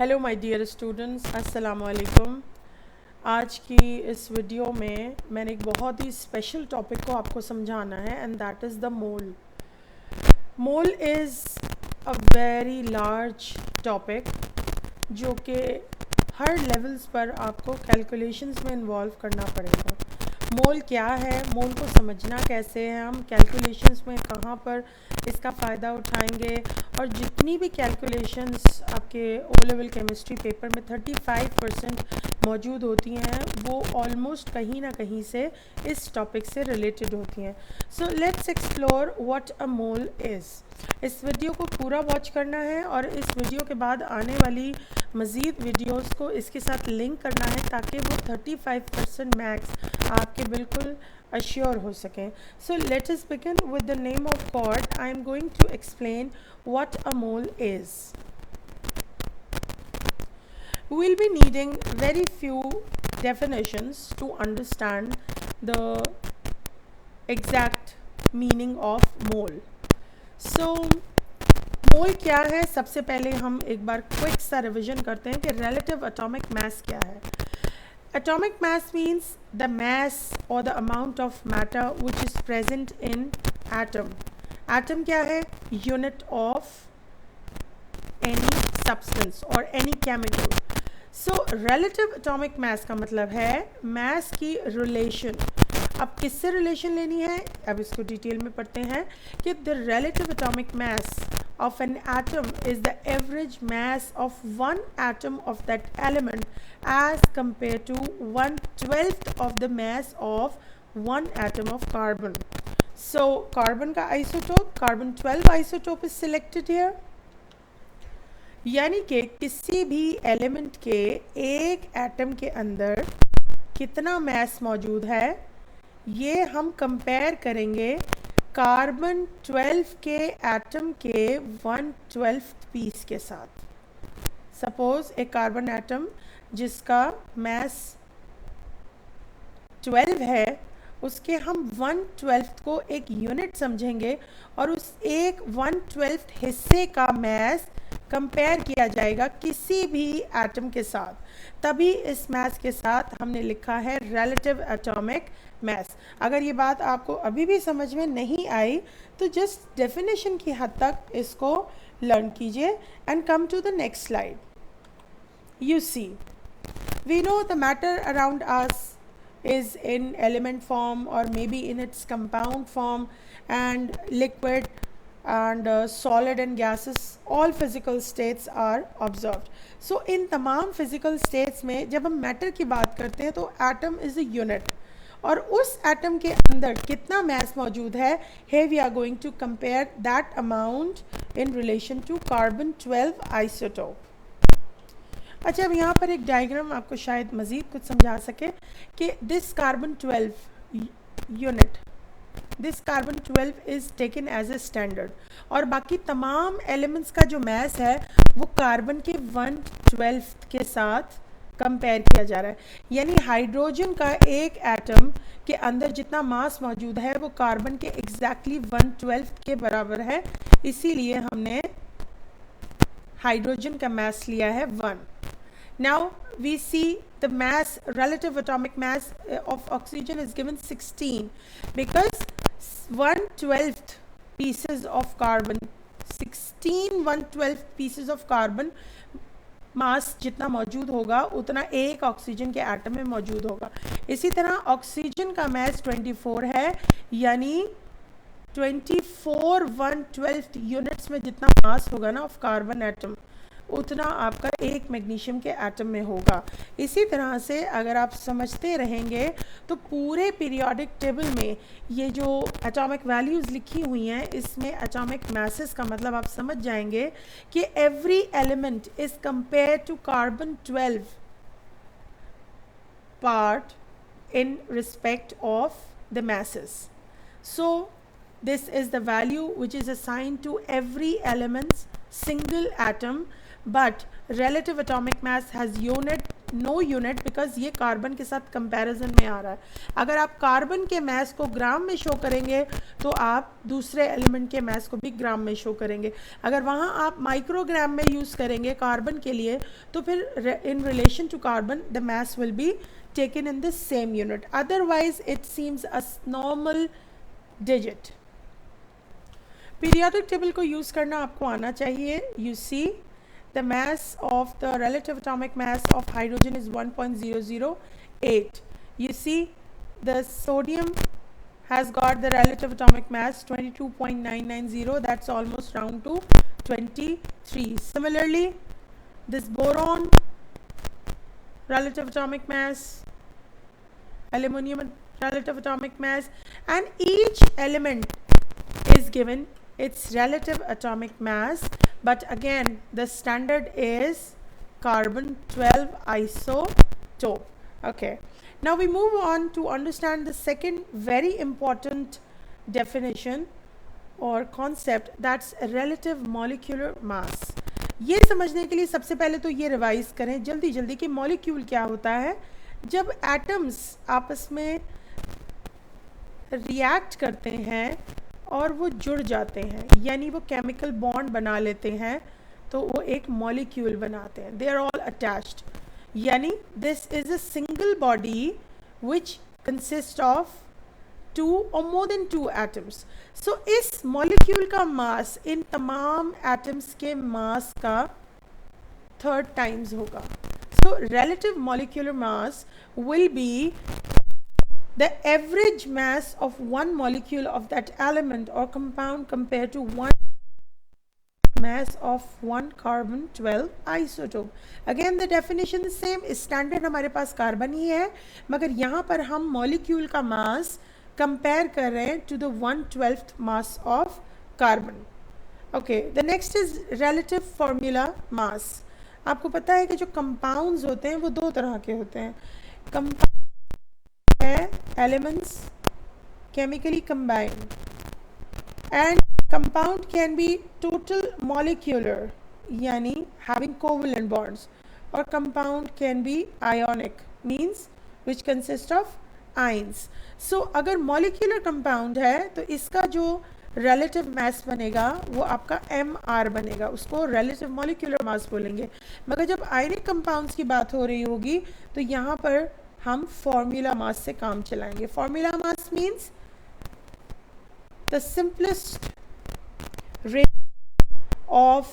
Hello my dear students, अस्सलाम वालेकुम। आज की इस वीडियो में मैंने एक बहुत ही स्पेशल टॉपिक को आपको समझाना है and that is the mole. Mole is a very large topic जो कि हर लेवल्स पर आपको कैलकुलेशंस में इन्वॉल्व करना पड़ेगा। मोल क्या है, मोल को समझना कैसे है, हम कैलकुलेशंस में कहाँ पर इसका फ़ायदा उठाएंगे, और जितनी भी कैलकुलेशंस आपके ओ लेवल केमिस्ट्री पेपर में 35% मौजूद होती हैं वो ऑलमोस्ट कहीं ना कहीं से इस टॉपिक से रिलेटेड होती हैं। So let's explore what a mole is. इस वीडियो को पूरा वॉच करना है और इस वीडियो के बाद आने वाली मज़ीद वीडियोस को इसके साथ लिंक करना है ताकि वो 35% मैक्स आपके बिल्कुल अश्योर हो सकें। So let us begin with the name of God. I am going to explain what a mole is. We will be needing very few definitions to understand the exact meaning of mole. So मोल क्या है, सबसे पहले हम एक बार quick सा revision करते हैं कि रिलेटिव एटॉमिक मास क्या है। Atomic mass means the mass और the amount of matter which is present in atom. Atom क्या है? यूनिट ऑफ एनी सब्सटेंस और any chemical. So relative atomic mass का मतलब है मास की रिलेशन। अब किससे रिलेशन लेनी है, अब इसको डिटेल में पढ़ते हैं कि the relative atomic mass of an atom is the average mass of one atom of that element as compared to 1/12 of the mass of one atom of carbon. So carbon का isotope, carbon 12 isotope is selected here. यानी कि किसी भी element के एक atom के अंदर कितना मास मौजूद है ये हम कंपेयर करेंगे कार्बन 12 के एटम के 1/12 पीस के साथ। सपोज एक कार्बन एटम जिसका मास 12 है उसके हम 1/12 को एक यूनिट समझेंगे और उस एक 1/12 हिस्से का मास कंपेयर किया जाएगा किसी भी एटम के साथ, तभी इस मास के साथ हमने लिखा है रिलेटिव एटॉमिक मास। अगर ये बात आपको अभी भी समझ में नहीं आई तो जस्ट डेफिनेशन की हद तक इसको लर्न कीजिए and come to the next slide. You see, we know the matter around us is in element form or maybe in its compound form and liquid and solid and gases, all physical states are observed. So in तमाम physical states में जब हम matter की बात करते हैं तो atom is a unit और उस एटम के अंदर कितना मास मौजूद है, here we are going to compare that amount in relation to carbon 12 isotope. अच्छा, अब यहाँ पर एक डायग्राम आपको शायद मज़ीद कुछ समझा सके कि this carbon 12 unit, this carbon 12 is taken as a standard और बाकी तमाम एलिमेंट्स का जो मास है वो कार्बन के 1/12 के साथ कंपेयर किया जा रहा है। यानी हाइड्रोजन का एक एटम के अंदर जितना मास मौजूद है वो कार्बन के एग्जैक्टली 1/12 के बराबर है, इसीलिए हमने हाइड्रोजन का मास लिया है 1. Now we see the mass, relative atomic mass of oxygen is given 16 because 1/12 pieces of carbon, 16 1/12 pieces of carbon मास जितना मौजूद होगा उतना एक ऑक्सीजन के एटम में मौजूद होगा। इसी तरह ऑक्सीजन का मास 24 है, यानी 24 1/12 यूनिट्स में जितना मास होगा ना ऑफ कार्बन एटम उतना आपका एक मैग्नीशियम के एटम में होगा। इसी तरह से अगर आप समझते रहेंगे तो पूरे पीरियोडिक टेबल में ये जो एटॉमिक वैल्यूज़ लिखी हुई हैं इसमें एटॉमिक मासेस का मतलब आप समझ जाएंगे कि every element is compare to carbon 12 part in respect of the masses. So this is the value which is assigned to every element's single atom, but relative atomic mass has no unit because ये carbon के साथ comparison में आ रहा है. अगर आप carbon के मास को ग्राम में शो करेंगे तो आप दूसरे एलिमेंट के मास को भी ग्राम में शो करेंगे. अगर वहाँ आप माइक्रोग्राम में यूज़ करेंगे कार्बन के लिए तो फिर in relation to carbon the mass will be taken in the same unit. Otherwise it seems a normal digit. Periodic table को use करना आपको आना चाहिए. You see the mass of the relative atomic mass of hydrogen is 1.008. You see the sodium has got the relative atomic mass 22.990. That's almost round to 23. Similarly, this boron relative atomic mass, aluminum relative atomic mass, and each element is given its relative atomic mass, but again the standard is carbon 12 isotope. Okay, now we move on to understand the second very important definition or concept, that's relative molecular mass. ये समझने के लिए सबसे पहले तो ये revise करें जल्दी जल्दी कि मॉलिक्यूल क्या होता है. जब एटम्स आपस में रिएक्ट करते हैं और वो जुड़ जाते हैं, यानी वो केमिकल बॉन्ड बना लेते हैं, तो वो एक मॉलिक्यूल बनाते हैं. दे आर ऑल अटैच्ड, यानी this is a single body which consist of 2 or more than 2 atoms. So इस मॉलिक्यूल का मास इन तमाम एटम्स के मास का 3rd times होगा. So relative molecular mass will be the average mass of one molecule of that element or compound compared to one mass of one carbon 12 isotope. Again the definition is same. Standard हमारे पास carbon ही है, मगर यहाँ पर हम molecule का मास compare कर रहे हैं to the 1/12 mass of carbon. Okay, the next is relative formula mass. आपको पता है कि जो कंपाउंड्स होते हैं वो 2 तरह के होते हैं. कंपाउंड है elements chemically combined, and compound can be total molecular यानी हैविंग कोवलेंट बॉन्ड्स, और compound can be ionic means which consist of ions. So अगर मॉलिक्यूलर कंपाउंड है तो इसका जो रिलेटिव मास बनेगा वो आपका MR बनेगा, उसको रिलेटिव मॉलिक्यूलर मास बोलेंगे. मगर जब आयनिक कंपाउंड्स की बात हो रही होगी तो यहाँ पर हम फॉर्मूला मास से काम चलाएंगे. Formula mass means the simplest rate of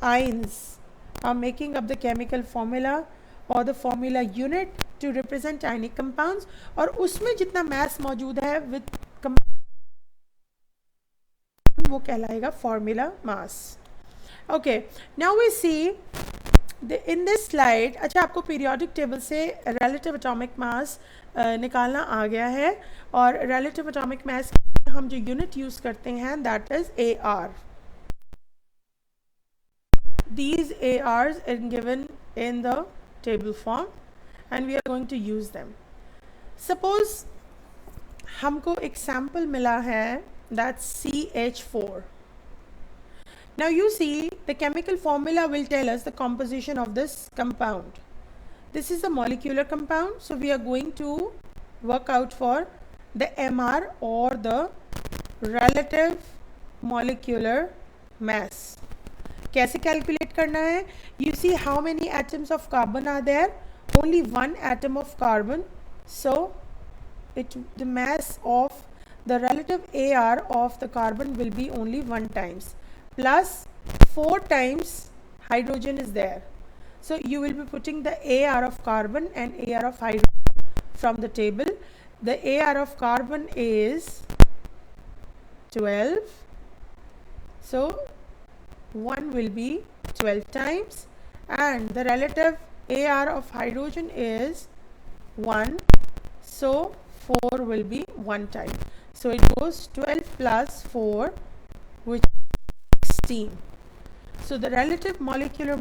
ions are making up the chemical formula और the formula unit to represent ionic compounds, और उसमें जितना मास मौजूद है विद वो कहलाएगा formula mass. Okay, now we see in this slide. अच्छा, आपको पीरियोडिक टेबल से रिलेटिव एटॉमिक मास निकालना आ गया है, और रिलेटिव एटॉमिक मास हम जो यूनिट यूज करते हैं that is AR. These ARs are given in the table form and we are going to use them. Suppose हमको example मिला है that's CH4. Now you see the chemical formula will tell us the composition of this compound. This is a molecular compound, so we are going to work out for the MR or the relative molecular mass. कैसे calculate करना है? You see how many atoms of carbon are there? Only one atom of carbon, so the mass of the relative AR of the carbon will be only 1 times, plus 4 times hydrogen is there. So you will be putting the AR of carbon and AR of hydrogen from the table. The AR of carbon is 12, so 1 will be 12 times, and the relative AR of hydrogen is 1, so 4 will be 1 time. So it goes 12 plus 4, which is 16. So the relative molecular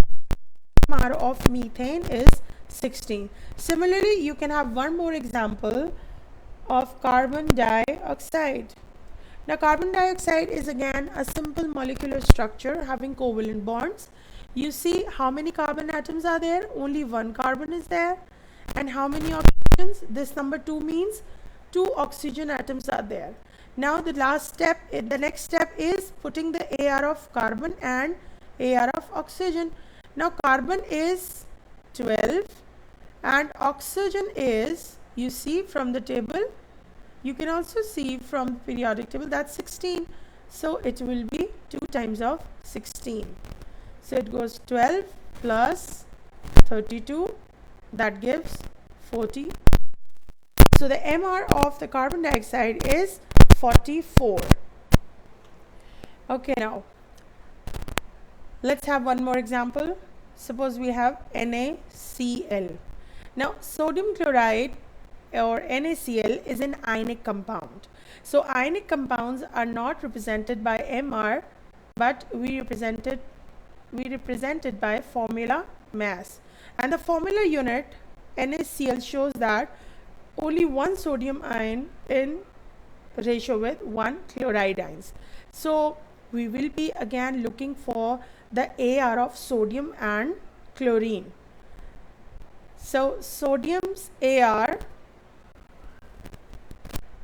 MR of methane is 16. Similarly, you can have one more example of carbon dioxide. Now carbon dioxide is again a simple molecular structure having covalent bonds. You see how many carbon atoms are there? Only one carbon is there. And how many oxygens? This number 2 means 2 oxygen atoms are there. Now the next step is putting the AR of carbon and AR of oxygen. Now carbon is 12 and oxygen is, you see from the table, you can also see from the periodic table, that's 16. So it will be 2 times of 16. So it goes 12 plus 32, that gives 40. So the MR of the carbon dioxide is 44. Okay, now let's have one more example. Suppose we have NaCl. Now sodium chloride or NaCl is an ionic compound. So ionic compounds are not represented by MR, but we represent it by formula mass. And the formula unit NaCl shows that only one sodium ion in ratio with one chloride ions. So we will be again looking for the AR of sodium and chlorine. So sodium's AR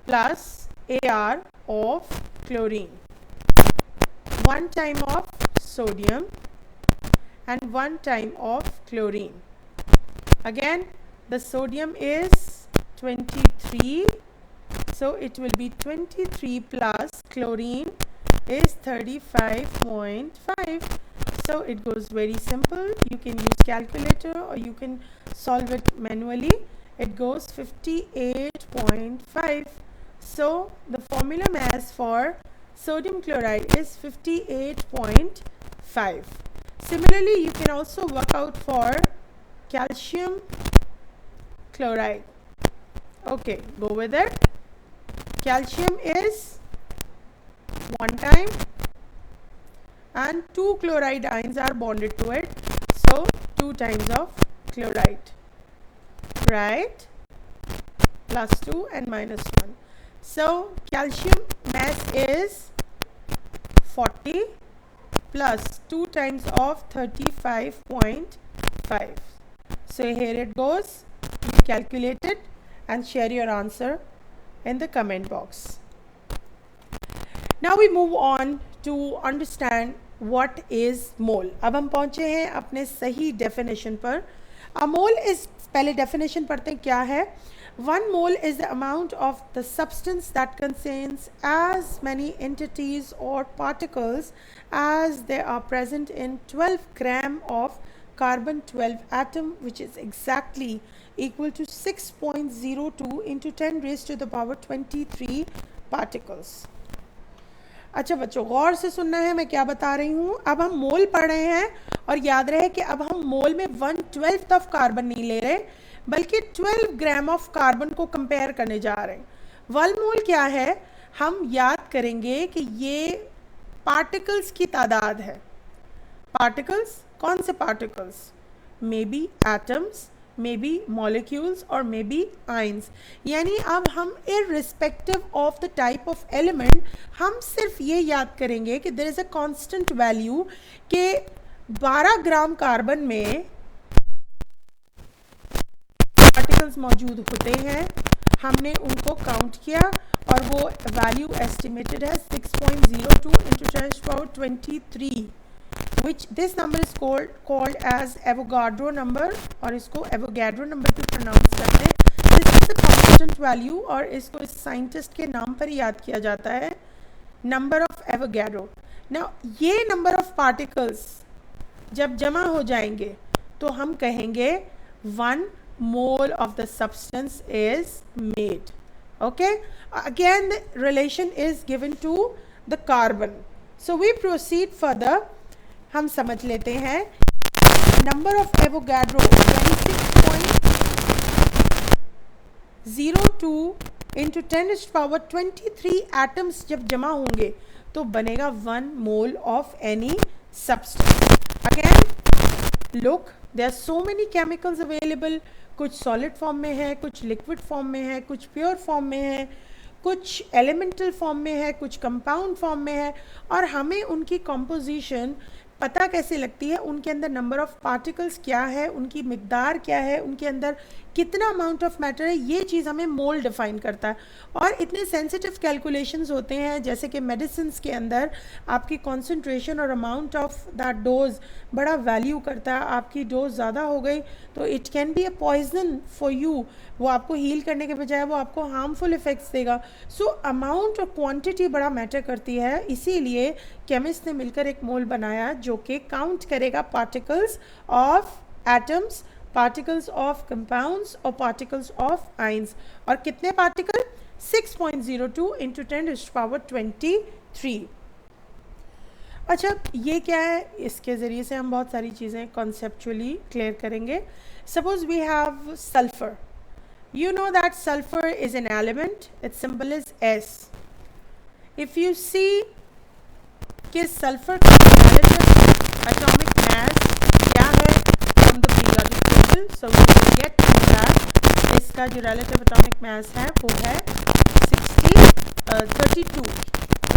plus AR of chlorine. One time of sodium and one time of chlorine. Again, the sodium is 23, so it will be 23 plus chlorine is 35.5. So it goes very simple. You can use calculator or you can solve it manually. It goes 58.5. So the formula mass for sodium chloride is 58.5. Similarly, you can also work out for calcium chloride. Okay, go with it. Calcium is one time and 2 chloride ions are bonded to it. So 2 times of chloride, right? Plus 2 and minus 1. So calcium mass is 40 plus 2 times of 35.5. So here it goes. You calculate it and share your answer in the comment box. Now we move on to understand what is mole. अब हम पहुंचे हैं अपने सही definition पर. A mole is, पहले definition पढ़ते हैं क्या है. 1 mole is the amount of the substance that contains as many entities or particles as there are present in 12 gram of carbon 12 atom, which is exactly equal to 6.02 into 10 raised to the power 23 particles. अच्छा बच्चों, गौर से सुनना है मैं क्या बता रही हूँ. अब हम मोल पढ़ रहे हैं और याद रहे कि अब हम मोल में 1/12 ऑफ कार्बन नहीं ले रहे, बल्कि 12 ग्राम ऑफ कार्बन को कंपेयर करने जा रहे हैं. 1 मोल क्या है, हम याद करेंगे कि ये पार्टिकल्स की तादाद है. पार्टिकल्स, कौन से particles? May be atoms, may be molecules और मे बी आइंस. यानी अब हम irrespective of the type of element हम सिर्फ ये याद करेंगे कि there is a constant value के 12 ग्राम कार्बन में पार्टिकल्स मौजूद होते हैं. हमने उनको काउंट किया और वो वैल्यू एस्टिमेटेड है 6.02 into 10⁻23, which this number is called as Avogadro number, और इसको Avogadro number भी प्रोनाउंस करते हैं. This is the constant value और इसको इस साइंटिस्ट के नाम पर याद किया जाता है, नंबर ऑफ Avogadro. Now ये नंबर ऑफ पार्टिकल्स जब जमा हो जाएंगे तो हम कहेंगे 1 mole of the substance is made. Okay, again the relation is given to the carbon. So we proceed further. हम समझ लेते हैं number of Avogadro 26.02 into 10⁻23 atoms जब जमा होंगे तो बनेगा 1 mole of any substance. Again look, there are so many chemicals available. कुछ सॉलिड फॉर्म में है, कुछ लिक्विड फॉर्म में है, कुछ प्योर फॉर्म में है, कुछ एलिमेंटल फॉर्म में है, कुछ कंपाउंड फॉर्म में है, और हमें उनकी कंपोजिशन पता कैसे लगती है, उनके अंदर नंबर ऑफ पार्टिकल्स क्या है, उनकी मिकदार क्या है, उनके अंदर कितना अमाउंट ऑफ मैटर है, ये चीज़ हमें मोल डिफाइन करता है। और इतने सेंसिटिव कैलकुलेशंस होते हैं, जैसे कि मेडिसिन के अंदर आपकी कॉन्सेंट्रेशन और अमाउंट ऑफ दैट डोज बड़ा वैल्यू करता है। आपकी डोज ज़्यादा हो गई तो it can be a poison for you, वो आपको हील करने के बजाय वो आपको हार्मफुल इफ़ेक्ट्स देगा। सो अमाउंट और क्वांटिटी बड़ा मैटर करती है, इसीलिए केमिस्ट ने मिलकर एक मोल बनाया जो कि काउंट करेगा particles of atoms, particles of compounds और पार्टिकल्स ऑफ आइंस। और कितने पार्टिकल? 6.02 इंटू 10⁻23। अच्छा, ये क्या है? इसके ज़रिए से हम बहुत सारी चीज़ें कॉन्सेप्चुअली क्लियर करेंगे। Suppose we have sulphur. You know that sulfur is an element, its symbol is S. If you see कि sulfur का relative atomic mass क्या है from the periodic table, so we will get to that. इसका जो relative atomic mass है वो है 32,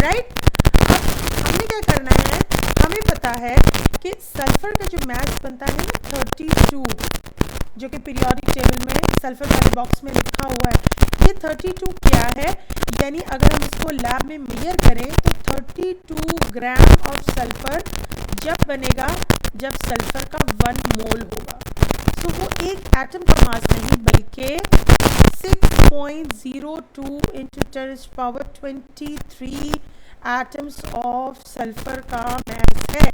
right? अब हमने क्या करना है, हमें पता है कि सल्फर का जो mass बनता है 32, जो कि पीरियोडिक टेबल में सल्फर वाले बॉक्स में लिखा हुआ है। ये 32 क्या है? यानी अगर हम इसको लैब में मेजर करें तो 32 ग्राम ऑफ सल्फर जब बनेगा जब सल्फर का 1 मोल होगा। तो वो एक एटम का मास नहीं बल्कि 6.02 इंटू 10⁻23 एटम्स ऑफ सल्फर का मास है।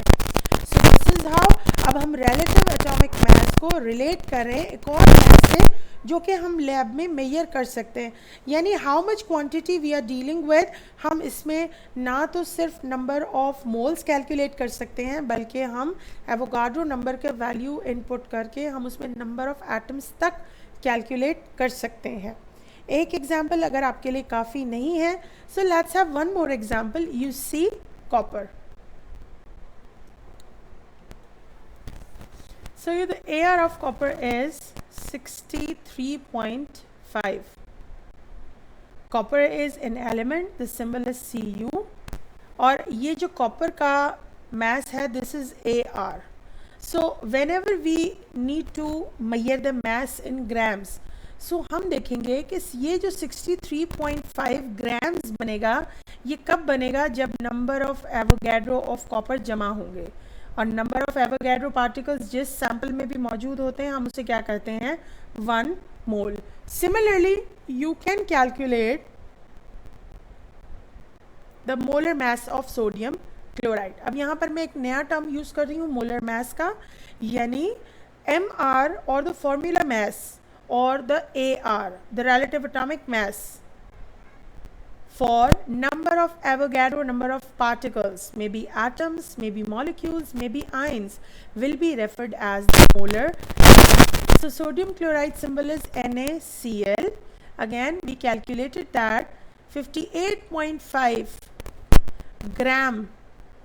So this is how. अब हम रिलेटिव एटॉमिक मास को रिलेट करें एक और मास से जो कि हम लैब में मेजर कर सकते हैं, यानी how much quantity we are dealing with. हम इसमें ना तो सिर्फ नंबर ऑफ मोल्स कैलकुलेट कर सकते हैं बल्कि हम एवोगाड्रो नंबर के वैल्यू इनपुट करके हम उसमें नंबर ऑफ एटम्स तक कैलकुलेट कर सकते हैं। एक एग्जाम्पल अगर आपके लिए काफ़ी नहीं है, so let's have one more example. You see copper. So the AR of copper is 63.5. Copper is an element, the symbol is Cu. और ये जो copper का mass है, this is AR. So whenever we need to measure the mass in grams, so हम देखेंगे कि ये जो 63.5 grams बनेगा, ये कब बनेगा? जब number of Avogadro of copper जमा होंगे। और नंबर ऑफ एवोगैड्रो पार्टिकल्स जिस सैंपल में भी मौजूद होते हैं हम उसे क्या करते हैं? 1 mole. Similarly you can calculate the molar mass of sodium chloride. अब यहाँ पर मैं एक नया टर्म यूज़ कर रही हूँ मोलर मास का, यानी MR और द फॉर्मूला मास और the AR, the relative atomic mass for number of Avogadro number of particles, maybe atoms, maybe molecules, maybe ions, will be referred as the molar mass. So sodium chloride symbol is NaCl. Again we calculated that 58.5 gram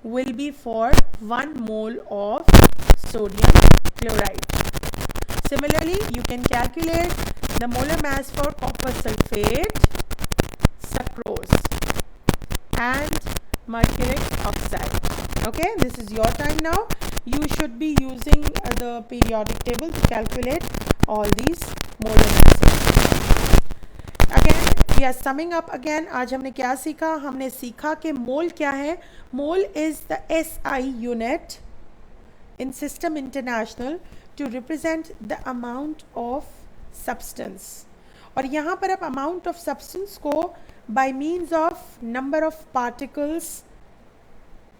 will be for 1 mole of sodium chloride. Similarly you can calculate the molar mass for copper sulfate, sucrose and mercuric oxide. Okay, this is your time now. You should be using the periodic table to calculate all these molar masses. Again we are summing up again. आज हमने क्या सीखा? हमने सीखा कि मोल क्या है। मोल is the SI unit in System International to represent the amount of substance. और यहाँ पर आप amount of substance को by means of number of particles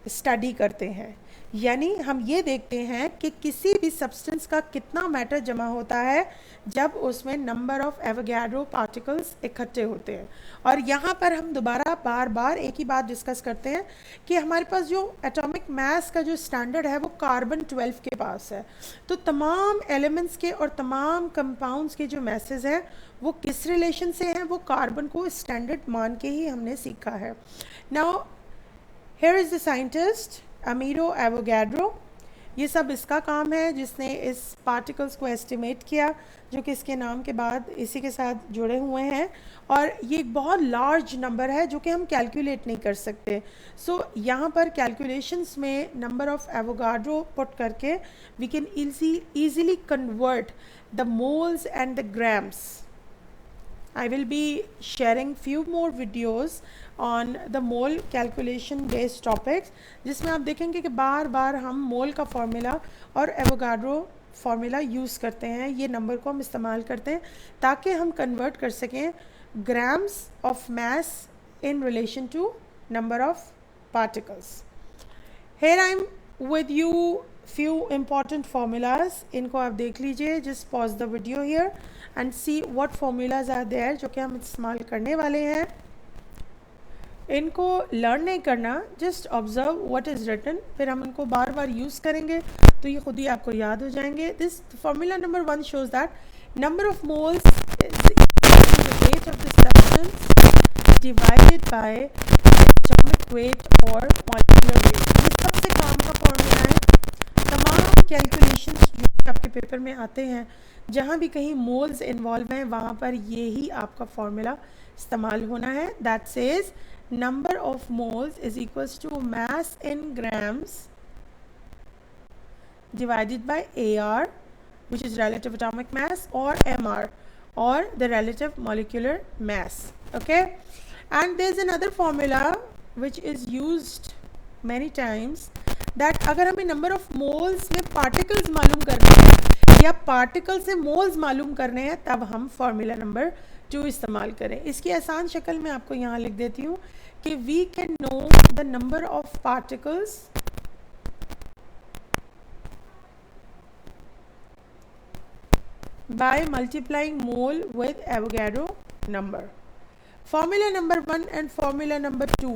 study करते हैं, यानी हम ये देखते हैं कि किसी भी सब्सटेंस का कितना मैटर जमा होता है जब उसमें नंबर ऑफ एवोगैड्रो पार्टिकल्स इकट्ठे होते हैं। और यहाँ पर हम दोबारा बार बार एक ही बात डिस्कस करते हैं कि हमारे पास जो एटॉमिक मास का जो स्टैंडर्ड है वो कार्बन 12 के पास है। तो तमाम एलिमेंट्स के और तमाम कंपाउंड्स के जो मैसेज हैं वो किस रिलेशन से हैं? वो कार्बन को स्टैंडर्ड मान के ही हमने सीखा है। Now here is the scientist Amedeo Avogadro. ये सब इसका काम है जिसने इस पार्टिकल्स को एस्टिमेट किया, जो कि इसके नाम के बाद इसी के साथ जुड़े हुए हैं। और ये एक बहुत लार्ज नंबर है जो कि हम कैलकुलेट नहीं कर सकते। सो यहाँ पर कैलकुलेशंस में नंबर ऑफ एवोगाड्रो पुट करके we can easily convert the moles and the grams. I will be sharing few more videos on the mole calculation based topics, जिसमें आप देखेंगे कि बार बार हम मोल का फॉर्मूला और एवोगाड्रो फार्मूला यूज़ करते हैं, ये नंबर को हम इस्तेमाल करते हैं ताकि हम कन्वर्ट कर सकें grams of mass in relation to number of particles. Here I am with you few important formulas, इनको आप देख लीजिए। just pause the video here and see what formulas are there जो कि हम इस्तेमाल करने वाले हैं। इनको लर्न नहीं करना, just observe what is written, फिर हम इनको बार बार यूज़ करेंगे तो ये खुद ही आपको याद हो जाएंगे। this formula number 1 shows that number of moles is equal to the weight of the substance divided by atomic weight or molecular weight। ये सबसे काम का फॉर्मूला है। तमाम कैलकुलेशंस जो आपके पेपर में आते हैं, जहाँ भी कहीं मोल्स इन्वॉल्व हैं, वहाँ पर ये ही आपका फॉर्मूला इस्तेमाल होना है। That says number of moles is equals to mass in grams divided by AR, which is relative atomic mass, or MR, or the relative molecular mass. Okay, and there's another formula which is used many times, that अगर हमें number of moles में particles मालूम करने हैं या particles से moles मालूम करने हैं, तब हम formula number 2 इस्तेमाल करें। इसकी आसान शक्ल में आपको यहाँ लिख देती हूँ कि we can know the number of particles by multiplying mole with Avogadro number। Formula number 1 and formula number 2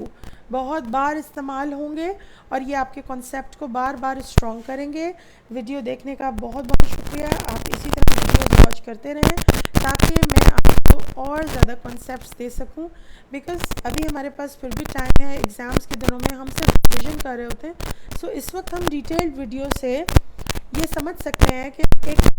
बहुत बार इस्तेमाल होंगे और ये आपके कॉन्सेप्ट को बार बार स्ट्रॉन्ग करेंगे। वीडियो देखने का बहुत बहुत शुक्रिया। आप इसी तरह वीडियोस वॉच करते रहें ताकि मैं आपको और ज़्यादा कॉन्सेप्ट्स दे सकूं, बिकॉज अभी हमारे पास फिर भी टाइम है। एग्ज़ाम्स के दिनों में हम सिर्फ रिविजन कर रहे होते हैं। सो इस वक्त हम डिटेल्ड वीडियो से ये समझ सकते हैं कि एक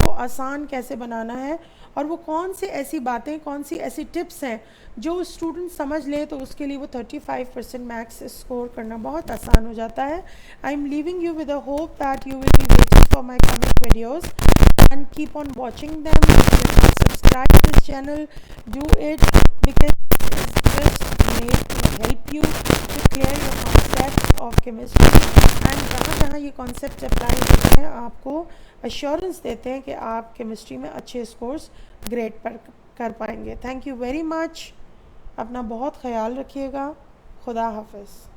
को आसान कैसे बनाना है और वो कौन सी ऐसी बातें, कौन सी ऐसी टिप्स हैं जो स्टूडेंट समझ ले तो उसके लिए वो 35% मैथ्स स्कोर करना बहुत आसान हो जाता है। I am leaving you with a hope that you will be waiting for my coming videos and keep on watching them. Subscribe this channel, do it because it's just made to help you to clear your concept of chemistry, and जहाँ ये concept apply होते हैं आपको assurance देते हैं कि आप chemistry में अच्छे स्कोर्स ग्रेड पर कर पाएंगे। Thank you very much. अपना बहुत ख्याल रखिएगा। खुदा हाफिज़।